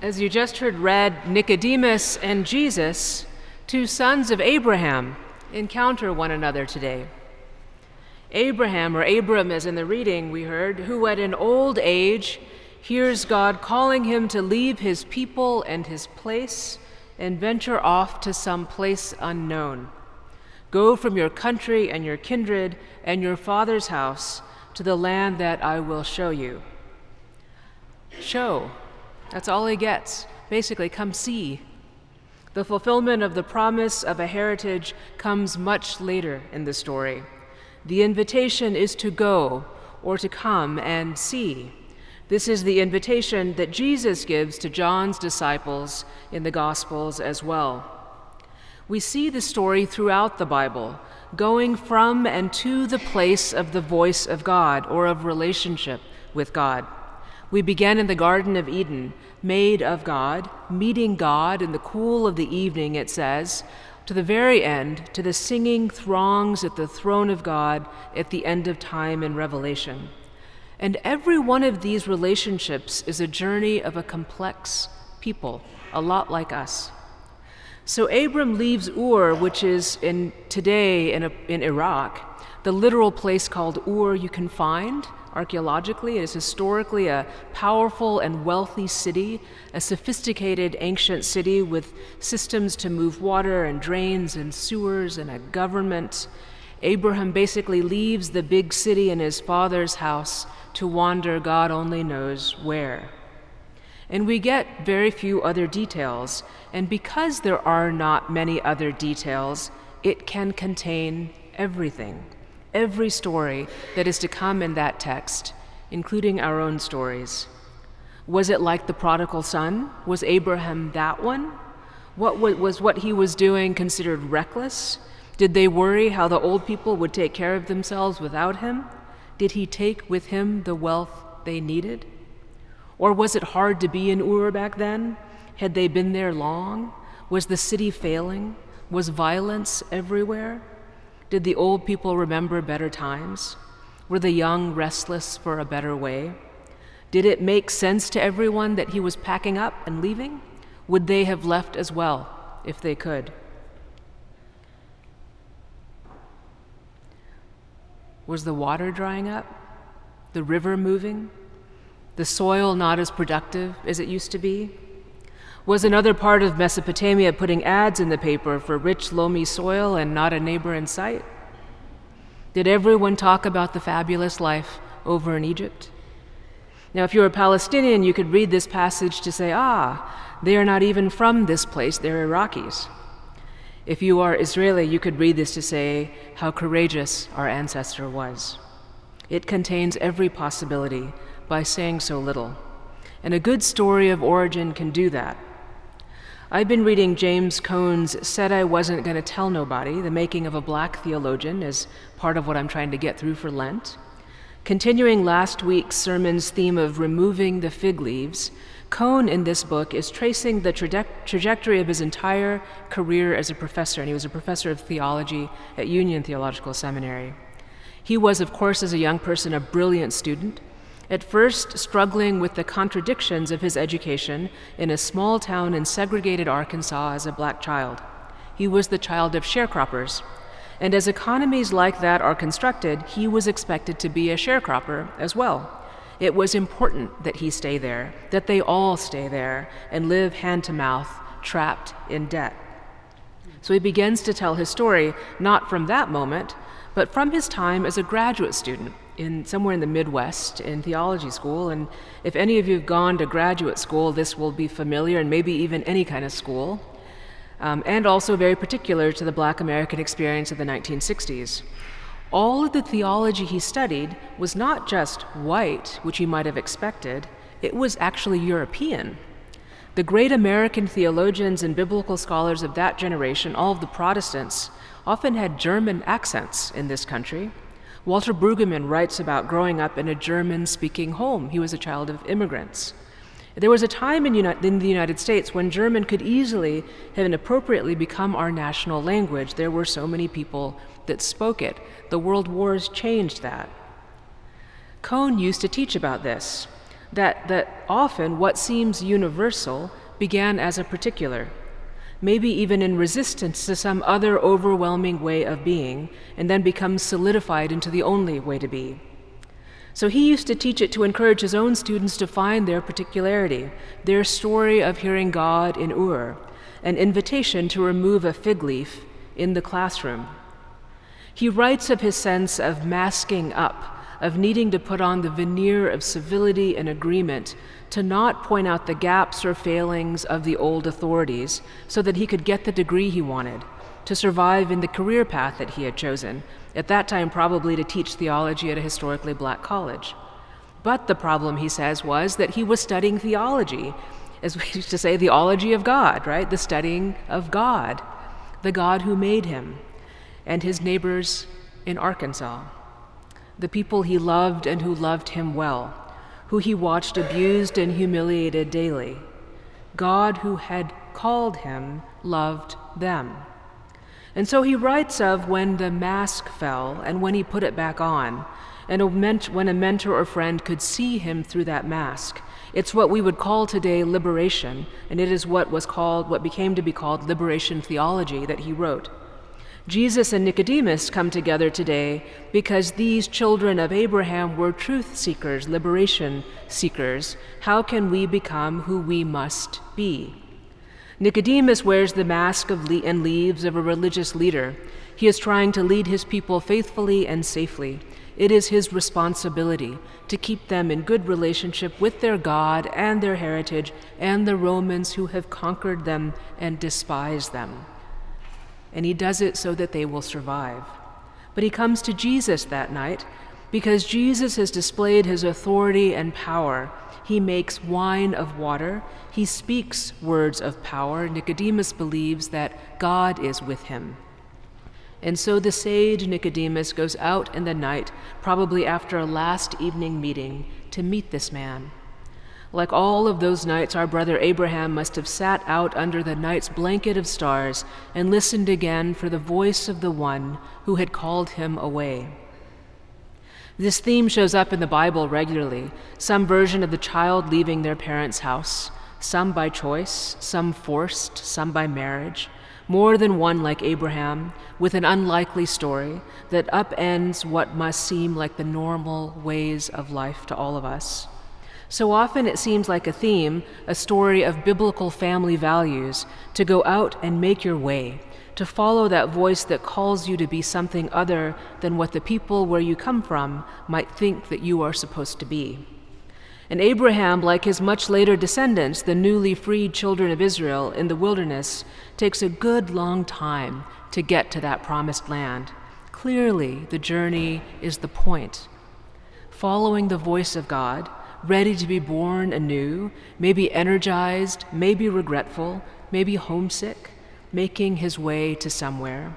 As you just heard read, Nicodemus and Jesus, two sons of Abraham, encounter one another today. Abraham, or Abram as in the reading we heard, who at an old age hears God calling him to leave his people and his place and venture off to some place unknown. Go from your country and your kindred and your father's house to the land that I will show you. Show. That's all he gets. Basically, come see. The fulfillment of the promise of a heritage comes much later in the story. The invitation is to go or to come and see. This is the invitation that Jesus gives to John's disciples in the Gospels as well. We see the story throughout the Bible, going from and to the place of the voice of God or of relationship with God. We began in the Garden of Eden, made of God, meeting God in the cool of the evening, it says, to the very end, to the singing throngs at the throne of God at the end of time in Revelation. And every one of these relationships is a journey of a complex people, a lot like us. So Abram leaves Ur, which is today in Iraq, the literal place called Ur you can find archaeologically. It is historically a powerful and wealthy city, a sophisticated ancient city with systems to move water and drains and sewers and a government. Abraham basically leaves the big city in his father's house to wander God only knows where. And we get very few other details, and because there are not many other details, it can contain everything. Every story that is to come in that text, including our own stories. Was it like the prodigal son? Was Abraham that one? Was what he was doing considered reckless? Did they worry how the old people would take care of themselves without him? Did he take with him the wealth they needed? Or was it hard to be in Ur back then? Had they been there long? Was the city failing? Was violence everywhere? Did the old people remember better times? Were the young restless for a better way? Did it make sense to everyone that he was packing up and leaving? Would they have left as well if they could? Was the water drying up? The river moving? The soil not as productive as it used to be? Was another part of Mesopotamia putting ads in the paper for rich, loamy soil and not a neighbor in sight? Did everyone talk about the fabulous life over in Egypt? Now, if you're a Palestinian, you could read this passage to say, they are not even from this place, they're Iraqis. If you are Israeli, you could read this to say how courageous our ancestor was. It contains every possibility by saying so little. And a good story of origin can do that. I've been reading James Cone's Said I Wasn't Going to Tell Nobody, The Making of a Black Theologian, as part of what I'm trying to get through for Lent. Continuing last week's sermon's theme of removing the fig leaves, Cone in this book is tracing the trajectory of his entire career as a professor, and he was a professor of theology at Union Theological Seminary. He was, of course, as a young person, a brilliant student, at first struggling with the contradictions of his education in a small town in segregated Arkansas as a black child. He was the child of sharecroppers, and as economies like that are constructed, he was expected to be a sharecropper as well. It was important that he stay there, that they all stay there and live hand to mouth, trapped in debt. So he begins to tell his story, not from that moment, but from his time as a graduate student somewhere in the Midwest in theology school. And if any of you have gone to graduate school, this will be familiar, and maybe even any kind of school, and also very particular to the Black American experience of the 1960s. All of the theology he studied was not just white, which you might have expected, it was actually European. The great American theologians and biblical scholars of that generation, all of the Protestants, often had German accents in this country. Walter Brueggemann writes about growing up in a German-speaking home. He was a child of immigrants. There was a time in the United States when German could easily and appropriately become our national language. There were so many people that spoke it. The world wars changed that. Cone used to teach about this. that often what seems universal began as a particular, maybe even in resistance to some other overwhelming way of being, and then becomes solidified into the only way to be. So he used to teach it to encourage his own students to find their particularity, their story of hearing God in Ur, an invitation to remove a fig leaf in the classroom. He writes of his sense of masking up, of needing to put on the veneer of civility and agreement to not point out the gaps or failings of the old authorities so that he could get the degree he wanted, to survive in the career path that he had chosen, at that time probably to teach theology at a historically black college. But the problem, he says, was that he was studying theology, as we used to say, theology of God, right? The studying of God, the God who made him, and his neighbors in Arkansas, the people he loved and who loved him well, who he watched abused and humiliated daily. God who had called him loved them. And so he writes of when the mask fell and when he put it back on, and when a mentor or friend could see him through that mask. It's what we would call today liberation, and it is what became to be called liberation theology that he wrote. Jesus and Nicodemus come together today because these children of Abraham were truth seekers, liberation seekers. How can we become who we must be? Nicodemus wears the mask and leaves of a religious leader. He is trying to lead his people faithfully and safely. It is his responsibility to keep them in good relationship with their God and their heritage and the Romans who have conquered them and despised them. And he does it so that they will survive. But he comes to Jesus that night because Jesus has displayed his authority and power. He makes wine of water. He speaks words of power. Nicodemus believes that God is with him. And so the sage Nicodemus goes out in the night, probably after a last evening meeting, to meet this man. Like all of those nights, our brother Abraham must have sat out under the night's blanket of stars and listened again for the voice of the one who had called him away. This theme shows up in the Bible regularly, some version of the child leaving their parents' house, some by choice, some forced, some by marriage, more than one like Abraham, with an unlikely story that upends what must seem like the normal ways of life to all of us. So often it seems like a theme, a story of biblical family values, to go out and make your way, to follow that voice that calls you to be something other than what the people where you come from might think that you are supposed to be. And Abraham, like his much later descendants, the newly freed children of Israel in the wilderness, takes a good long time to get to that promised land. Clearly, the journey is the point. Following the voice of God, ready to be born anew, maybe energized, maybe regretful, maybe homesick, making his way to somewhere.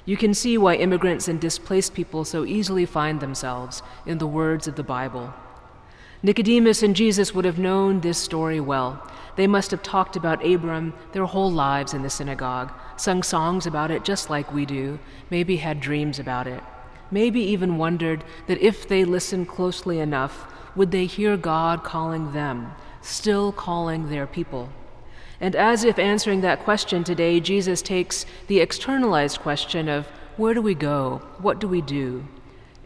You can see why immigrants and displaced people so easily find themselves in the words of the Bible. Nicodemus and Jesus would have known this story well. They must have talked about Abram their whole lives in the synagogue, sung songs about it just like we do, maybe had dreams about it, maybe even wondered that if they listened closely enough, would they hear God calling them, still calling their people? And as if answering that question today, Jesus takes the externalized question of where do we go, what do we do,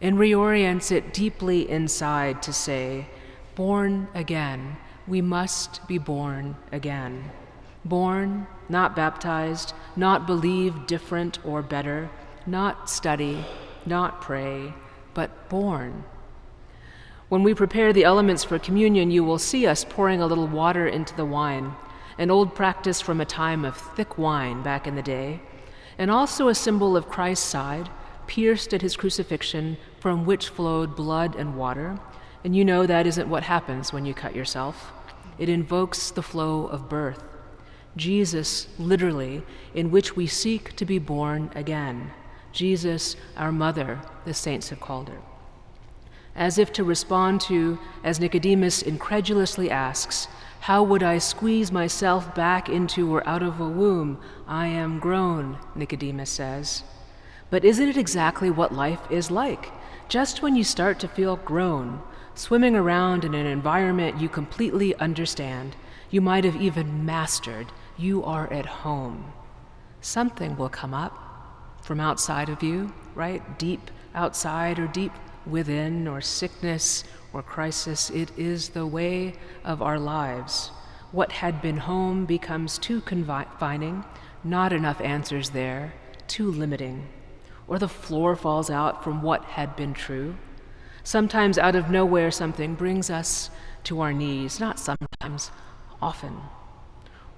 and reorients it deeply inside to say, born again, we must be born again. Born, not baptized, not believe different or better, not study, not pray, but born. When we prepare the elements for communion, you will see us pouring a little water into the wine, an old practice from a time of thick wine back in the day, and also a symbol of Christ's side, pierced at his crucifixion, from which flowed blood and water. And you know that isn't what happens when you cut yourself. It invokes the flow of birth. Jesus, literally, in which we seek to be born again. Jesus, our mother, the saints have called her. As if to respond to, as Nicodemus incredulously asks, how would I squeeze myself back into or out of a womb? I am grown, Nicodemus says. But isn't it exactly what life is like? Just when you start to feel grown, swimming around in an environment you completely understand, you might have even mastered. You are at home. Something will come up from outside of you, right? Deep outside or deep within, or sickness or crisis. It is the way of our lives. What had been home becomes too confining, not enough answers there, too limiting. Or the floor falls out from what had been true. Sometimes out of nowhere something brings us to our knees, not sometimes, often.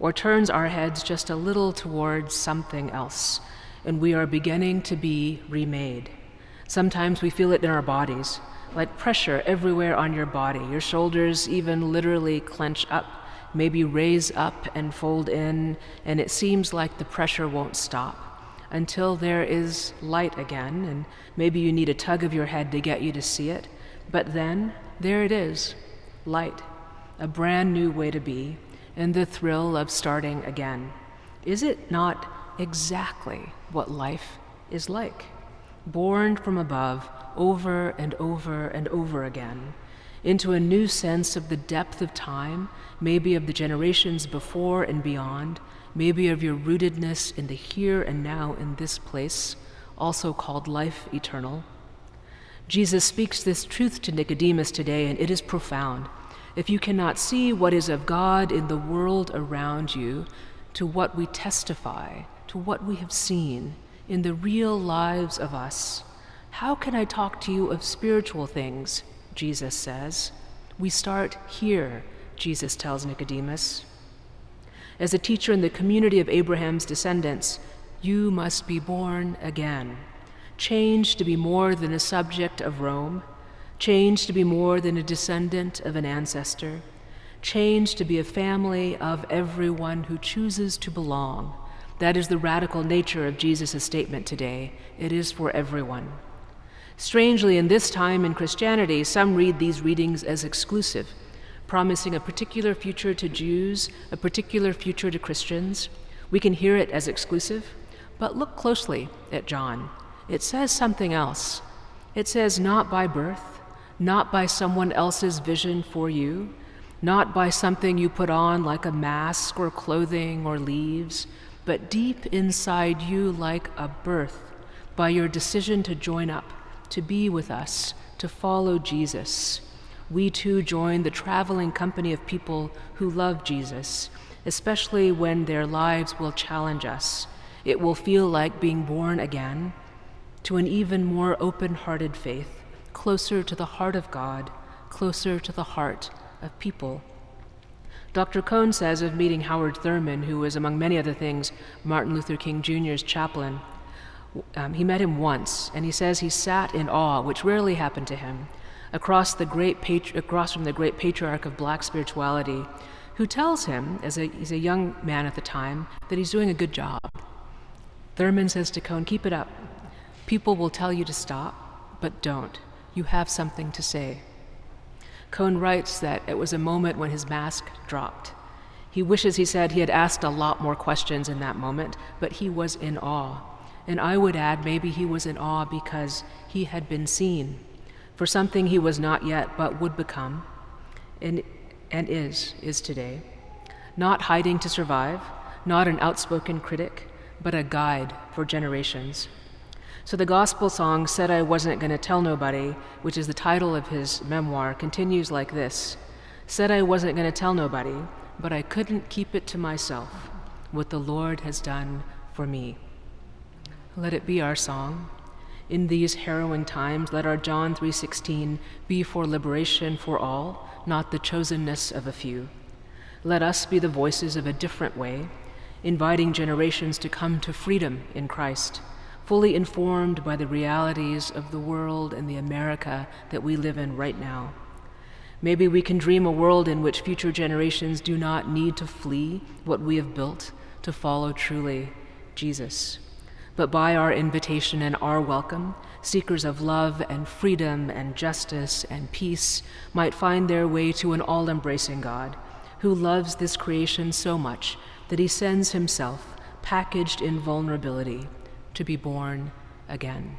Or turns our heads just a little towards something else, and we are beginning to be remade. Sometimes we feel it in our bodies, like pressure everywhere on your body. Your shoulders even literally clench up, maybe raise up and fold in, and it seems like the pressure won't stop until there is light again, and maybe you need a tug of your head to get you to see it. But then, there it is, light, a brand new way to be, and the thrill of starting again. Is it not exactly what life is like? Born from above, over and over and over again, into a new sense of the depth of time, maybe of the generations before and beyond, maybe of your rootedness in the here and now in this place, also called life eternal. Jesus speaks this truth to Nicodemus today, and it is profound. If you cannot see what is of God in the world around you, to what we testify, to what we have seen in the real lives of us, how can I talk to you of spiritual things? Jesus says. We start here, Jesus tells Nicodemus. As a teacher in the community of Abraham's descendants, you must be born again, changed to be more than a subject of Rome, changed to be more than a descendant of an ancestor, changed to be a family of everyone who chooses to belong. That is the radical nature of Jesus' statement today. It is for everyone. Strangely, in this time in Christianity, some read these readings as exclusive, promising a particular future to Jews, a particular future to Christians. We can hear it as exclusive, but look closely at John. It says something else. It says, not by birth, not by someone else's vision for you, not by something you put on like a mask or clothing or leaves, but deep inside you like a birth, by your decision to join up, to be with us, to follow Jesus. We too join the traveling company of people who love Jesus, especially when their lives will challenge us. It will feel like being born again to an even more open-hearted faith, closer to the heart of God, closer to the heart of people. Dr. Cohn says of meeting Howard Thurman, who was, among many other things, Martin Luther King Jr.'s chaplain. He met him once, and he says he sat in awe, which rarely happened to him, across from the great patriarch of black spirituality, who tells him, he's a young man at the time, that he's doing a good job. Thurman says to Cohn, keep it up. People will tell you to stop, but don't. You have something to say. Cohn writes that it was a moment when his mask dropped. He wishes, he said, he had asked a lot more questions in that moment, but he was in awe. And I would add, maybe he was in awe because he had been seen for something he was not yet, but would become, and is today. Not hiding to survive, not an outspoken critic, but a guide for generations. So the gospel song, Said I Wasn't Gonna Tell Nobody, which is the title of his memoir, continues like this. Said I wasn't gonna tell nobody, but I couldn't keep it to myself, what the Lord has done for me. Let it be our song. In these harrowing times, let our John 3:16 be for liberation for all, not the chosenness of a few. Let us be the voices of a different way, inviting generations to come to freedom in Christ, fully informed by the realities of the world and the America that we live in right now. Maybe we can dream a world in which future generations do not need to flee what we have built to follow truly Jesus. But by our invitation and our welcome, seekers of love and freedom and justice and peace might find their way to an all-embracing God who loves this creation so much that he sends himself, packaged in vulnerability, to be born again.